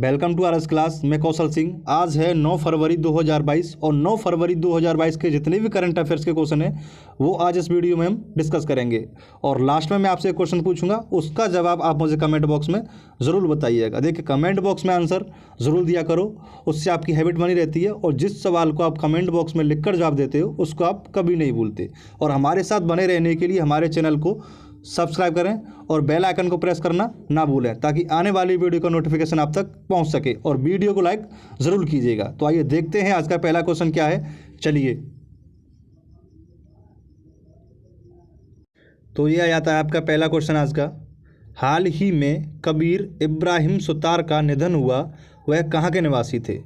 Welcome to RS class. मैं कौशल सिंह। आज है 9 फरवरी 2022 और 9 फरवरी 2022 के जितने भी करंट अफेयर्स के क्वेश्चन हैं वो आज इस वीडियो में हम डिस्कस करेंगे। और लास्ट में मैं आपसे एक क्वेश्चन पूछूंगा, उसका जवाब आप मुझे कमेंट बॉक्स में ज़रूर बताइएगा। देखिए, कमेंट बॉक्स में आंसर ज़रूर दिया करो, उससे आपकी हैबिट बनी रहती है और जिस सवाल को आप कमेंट बॉक्स में लिखकर जवाब देते हो उसको आप कभी नहीं भूलते। और हमारे साथ बने रहने के लिए हमारे चैनल को सब्सक्राइब करें और बेल आइकन को प्रेस करना ना भूलें ताकि आने वाली वीडियो का नोटिफिकेशन आप तक पहुंच सके। और वीडियो को लाइक ज़रूर कीजिएगा। तो आइए देखते हैं आज का पहला क्वेश्चन क्या है। चलिए, तो ये आ जाता है आपका पहला क्वेश्चन आज का। हाल ही में कबीर इब्राहिम सुतार का निधन हुआ, वह कहाँ के निवासी थे?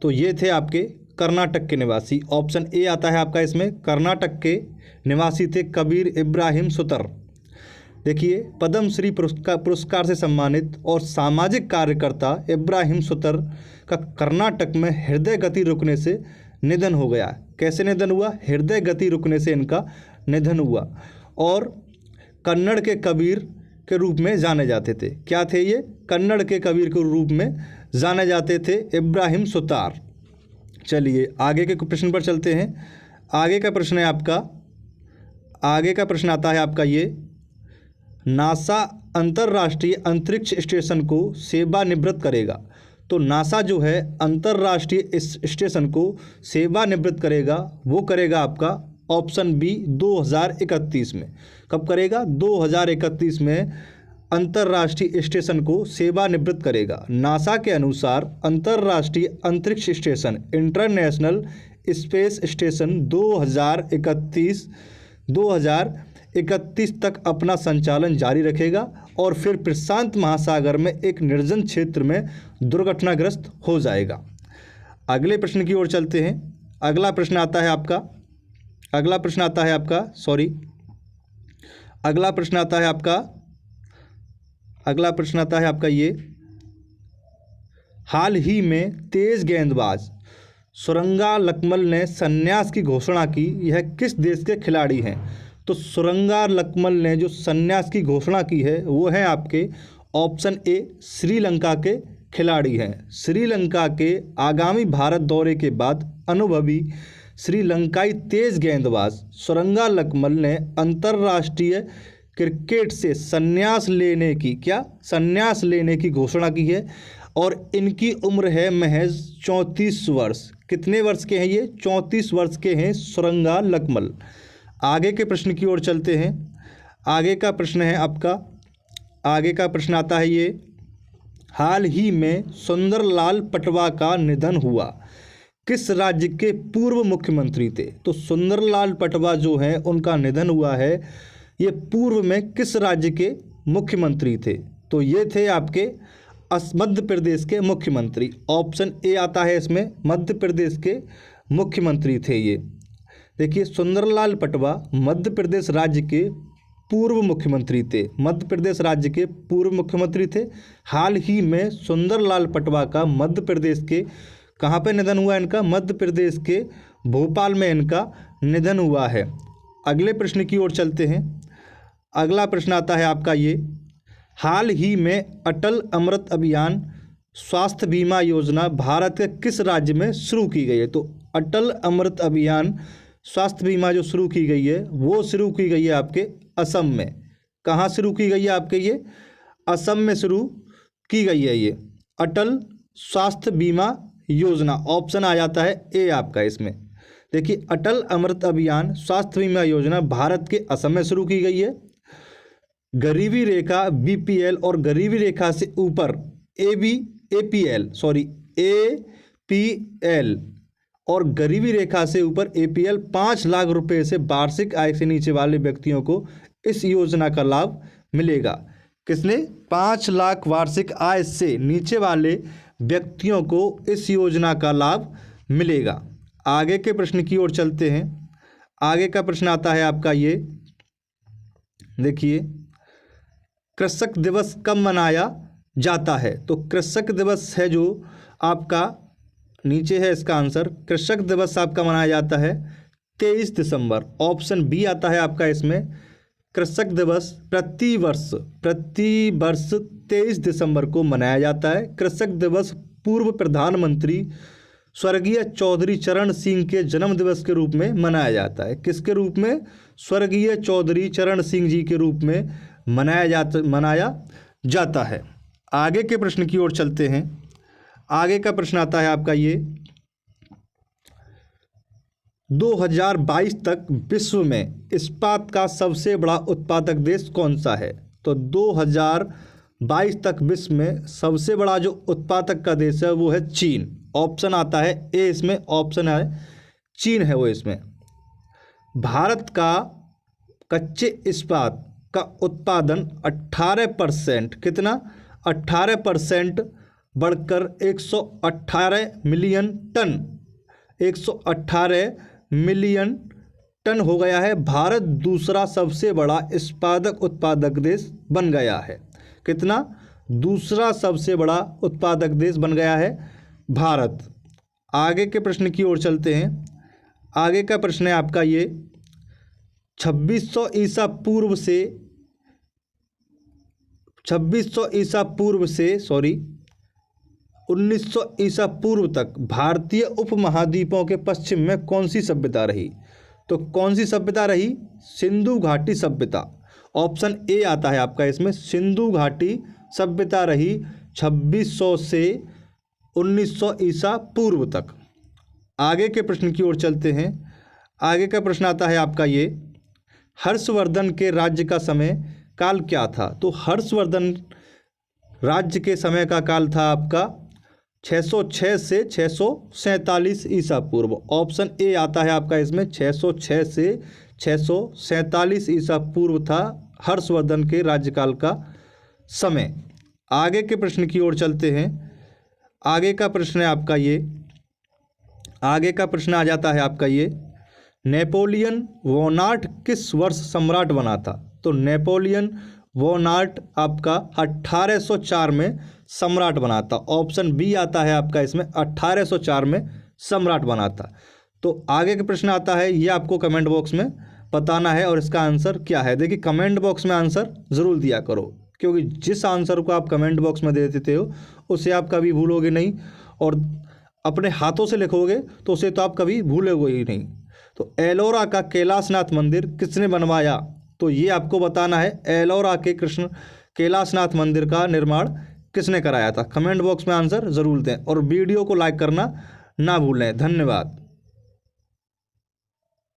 तो ये थे आपके कर्नाटक के निवासी। ऑप्शन ए आता है आपका इसमें, कर्नाटक के निवासी थे कबीर इब्राहिम सुतार। देखिए, पद्मश्री पुरस्कार से सम्मानित और सामाजिक कार्यकर्ता इब्राहिम सुतार का कर्नाटक में हृदय गति रुकने से निधन हो गया। कैसे निधन हुआ? हृदय गति रुकने से इनका निधन हुआ। और कन्नड़ के कबीर के रूप में जाने जाते थे। क्या थे ये? कन्नड़ के कबीर के रूप में जाने जाते थे इब्राहिम सुतार। चलिए आगे के प्रश्न पर चलते हैं। आगे का प्रश्न है आपका, आगे का प्रश्न आता है आपका ये, नासा अंतर्राष्ट्रीय अंतरिक्ष स्टेशन को सेवानिवृत्त करेगा। तो नासा जो है अंतर्राष्ट्रीय स्टेशन को सेवानिवृत्त करेगा, वो करेगा आपका ऑप्शन बी 2031 में। कब करेगा? 2031 में अंतर्राष्ट्रीय स्टेशन को सेवानिवृत्त करेगा। नासा के अनुसार अंतर्राष्ट्रीय अंतरिक्ष स्टेशन इंटरनेशनल स्पेस स्टेशन 2031 तक अपना संचालन जारी रखेगा और फिर प्रशांत महासागर में एक निर्जन क्षेत्र में दुर्घटनाग्रस्त हो जाएगा। अगले प्रश्न की ओर चलते हैं। अगला प्रश्न आता है आपका, अगला प्रश्न आता है आपका ये, हाल ही में तेज गेंदबाज सुरंगा लकमल ने संन्यास की घोषणा की, यह किस देश के खिलाड़ी हैं? तो सुरंगा लकमल ने जो संन्यास की घोषणा की है वो है आपके ऑप्शन ए श्रीलंका के खिलाड़ी हैं। श्रीलंका के आगामी भारत दौरे के बाद अनुभवी श्रीलंकाई तेज गेंदबाज सुरंगा लकमल ने अंतर्राष्ट्रीय क्रिकेट से संन्यास लेने की घोषणा की है और इनकी उम्र है महज 34 वर्ष। कितने वर्ष के हैं ये? 34 वर्ष के हैं सुरंगा लकमल। आगे के प्रश्न की ओर चलते हैं। आगे का प्रश्न है आपका, आगे का प्रश्न आता है ये, हाल ही में सुंदरलाल पटवा का निधन हुआ, किस राज्य के पूर्व मुख्यमंत्री थे? तो सुंदरलाल पटवा जो हैं उनका निधन हुआ है, ये पूर्व में किस राज्य के मुख्यमंत्री थे? तो ये थे आपके मध्य प्रदेश के मुख्यमंत्री। ऑप्शन ए आता है इसमें, मध्य प्रदेश के मुख्यमंत्री थे ये। देखिए, सुंदरलाल पटवा मध्य प्रदेश राज्य के पूर्व मुख्यमंत्री थे, मध्य प्रदेश राज्य के पूर्व मुख्यमंत्री थे। हाल ही में सुंदरलाल पटवा का मध्य प्रदेश के कहाँ पे निधन हुआ? इनका मध्य प्रदेश के भोपाल में इनका निधन हुआ है। अगले प्रश्न की ओर चलते हैं। अगला प्रश्न आता है आपका ये, हाल ही में अटल अमृत अभियान स्वास्थ्य बीमा योजना भारत के किस राज्य में शुरू की गई है? तो अटल अमृत अभियान स्वास्थ्य बीमा जो शुरू की गई है वो शुरू की गई है आपके असम में। कहाँ शुरू की गई है आपके? ये असम में शुरू की गई है ये अटल स्वास्थ्य बीमा योजना। ऑप्शन आ जाता है ए आपका इसमें। देखिए, अटल अमृत अभियान स्वास्थ्य बीमा योजना भारत के असम में शुरू की गई है। गरीबी रेखा बीपीएल और गरीबी रेखा से ऊपर एपीएल और गरीबी रेखा से ऊपर एपीएल 5 लाख रुपए से वार्षिक आय से नीचे वाले व्यक्तियों को इस योजना का लाभ मिलेगा। किसने? 5 लाख वार्षिक आय से नीचे वाले व्यक्तियों को इस योजना का लाभ मिलेगा। आगे के प्रश्न की ओर चलते हैं। आगे का प्रश्न आता है आपका ये, देखिए, कृषक दिवस कब मनाया जाता है? तो कृषक दिवस है जो आपका नीचे है इसका आंसर, कृषक दिवस आपका मनाया जाता है 23 दिसंबर। ऑप्शन बी आता है आपका इसमें, कृषक दिवस प्रति वर्ष 23 दिसंबर को मनाया जाता है। कृषक दिवस पूर्व प्रधानमंत्री स्वर्गीय चौधरी चरण सिंह के जन्म दिवस के रूप में मनाया जाता है। किसके रूप में? स्वर्गीय चौधरी चरण सिंह जी के रूप में मनाया जाता है। आगे के प्रश्न की ओर चलते हैं। आगे का प्रश्न आता है आपका ये, 2022 तक विश्व में इस्पात का सबसे बड़ा उत्पादक देश कौन सा है? तो 2022 तक विश्व में सबसे बड़ा जो उत्पादक का देश है वो है चीन। ऑप्शन आता है ए, इसमें ऑप्शन है चीन है वो इसमें। भारत का कच्चे इस्पात का उत्पादन 18%, कितना? 18% बढ़कर 118 मिलियन टन, 118 मिलियन टन हो गया है। भारत दूसरा सबसे बड़ा इस्पात उत्पादक देश बन गया है। कितना? दूसरा सबसे बड़ा उत्पादक देश बन गया है भारत। आगे के प्रश्न की ओर चलते हैं। आगे का प्रश्न है आपका ये, 2600 ईसा पूर्व से 1900 ईसा पूर्व तक भारतीय उपमहाद्वीपों के पश्चिम में कौन सी सभ्यता रही? तो कौन सी सभ्यता रही? सिंधु घाटी सभ्यता। ऑप्शन ए आता है आपका इसमें, सिंधु घाटी सभ्यता रही 2600 से 1900 ईसा पूर्व तक। आगे के प्रश्न की ओर चलते हैं। आगे का प्रश्न आता है आपका ये, हर्षवर्धन के राज्य का समय काल क्या था? तो हर्षवर्धन राज्य के समय का काल था आपका 606 से 647 ईसा पूर्व। ऑप्शन ए आता है आपका इसमें, 606 से 647 ईसा पूर्व था हर्षवर्धन के राज्यकाल का समय। आगे के प्रश्न की ओर चलते हैं। आगे का प्रश्न है आपका ये, आगे का प्रश्न आ जाता है आपका ये, नेपोलियन बोनापार्ट किस वर्ष सम्राट बना था? तो नेपोलियन बोनापार्ट आपका 1804 में सम्राट बना था। ऑप्शन बी आता है आपका इसमें, 1804 में सम्राट बना था। तो आगे का प्रश्न आता है, ये आपको कमेंट बॉक्स में बताना है और इसका आंसर क्या है। देखिए कमेंट बॉक्स में आंसर ज़रूर दिया करो, क्योंकि जिस आंसर को आप कमेंट बॉक्स में दे देते हो उसे आप कभी भूलोगे नहीं, और अपने हाथों से लिखोगे तो उसे तो आप कभी भूलोगे ही नहीं। तो एलोरा का कैलाशनाथ मंदिर किसने बनवाया? तो ये आपको बताना है, एलोरा के कैलाशनाथ मंदिर का निर्माण किसने कराया था। कमेंट बॉक्स में आंसर ज़रूर दें और वीडियो को लाइक करना ना भूलें। धन्यवाद।